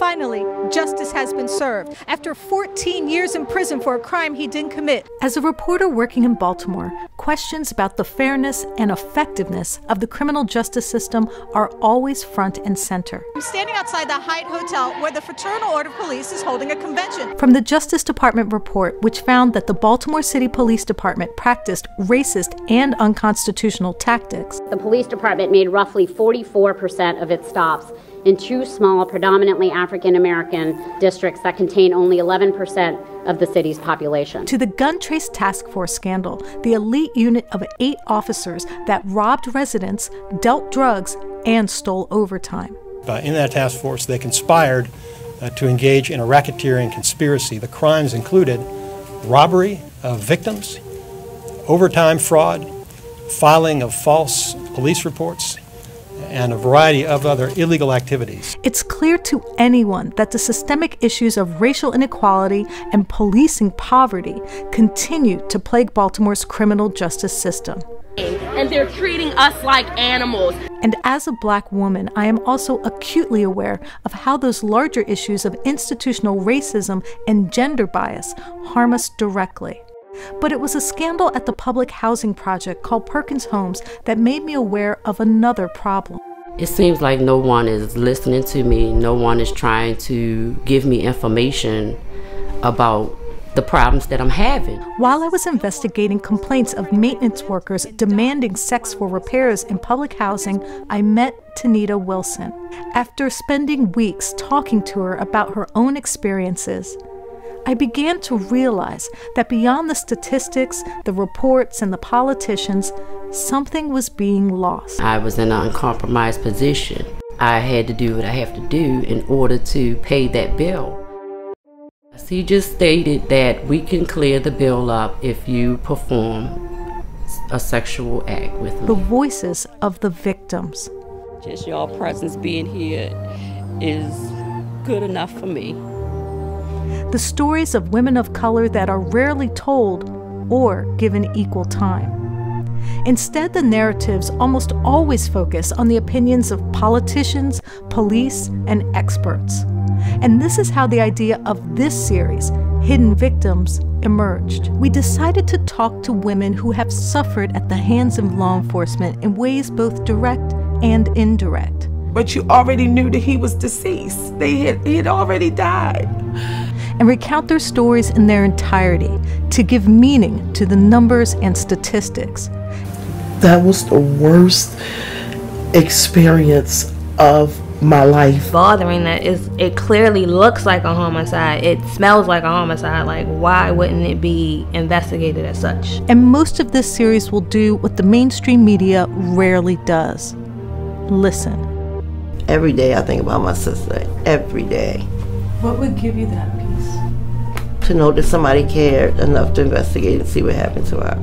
Finally, justice has been served after 14 years in prison for a crime he didn't commit. As a reporter working in Baltimore, questions about the fairness and effectiveness of the criminal justice system are always front and center. I'm standing outside the Hyatt Hotel where the Fraternal Order of Police is holding a convention. From the Justice Department report, which found that the Baltimore City Police Department practiced racist and unconstitutional tactics. The police department made roughly 44% of its stops in two small, predominantly African-American districts that contain only 11% of the city's population. To the Gun Trace Task Force scandal, the elite unit of 8 officers that robbed residents, dealt drugs, and stole overtime. In that task force, they conspired to engage in a racketeering conspiracy. The crimes included robbery of victims, overtime fraud, filing of false police reports, and a variety of other illegal activities. It's clear to anyone that the systemic issues of racial inequality and policing poverty continue to plague Baltimore's criminal justice system. And they're treating us like animals. And as a Black woman, I am also acutely aware of how those larger issues of institutional racism and gender bias harm us directly. But it was a scandal at the public housing project called Perkins Homes that made me aware of another problem. It seems like no one is listening to me. No one is trying to give me information about the problems that I'm having. While I was investigating complaints of maintenance workers demanding sex for repairs in public housing, I met Tanita Wilson. After spending weeks talking to her about her own experiences, I began to realize that beyond the statistics, the reports, and the politicians, something was being lost. I was in an uncompromised position. I had to do what I have to do in order to pay that bill. He just stated that we can clear the bill up if you perform a sexual act with me. The voices of the victims. Just your presence being here is good enough for me. The stories of women of color that are rarely told or given equal time. Instead, the narratives almost always focus on the opinions of politicians, police, and experts. And this is how the idea of this series, Hidden Victims, emerged. We decided to talk to women who have suffered at the hands of law enforcement in ways both direct and indirect. But you already knew that he was deceased. He had already died. And recount their stories in their entirety to give meaning to the numbers and statistics. That was the worst experience of my life. Bothering that it clearly looks like a homicide. It smells like a homicide. Like, why wouldn't it be investigated as such? And most of this series will do what the mainstream media rarely does. Listen. Every day I think about my sister. Every day. What would give you that peace? To know that somebody cared enough to investigate and see what happened to her.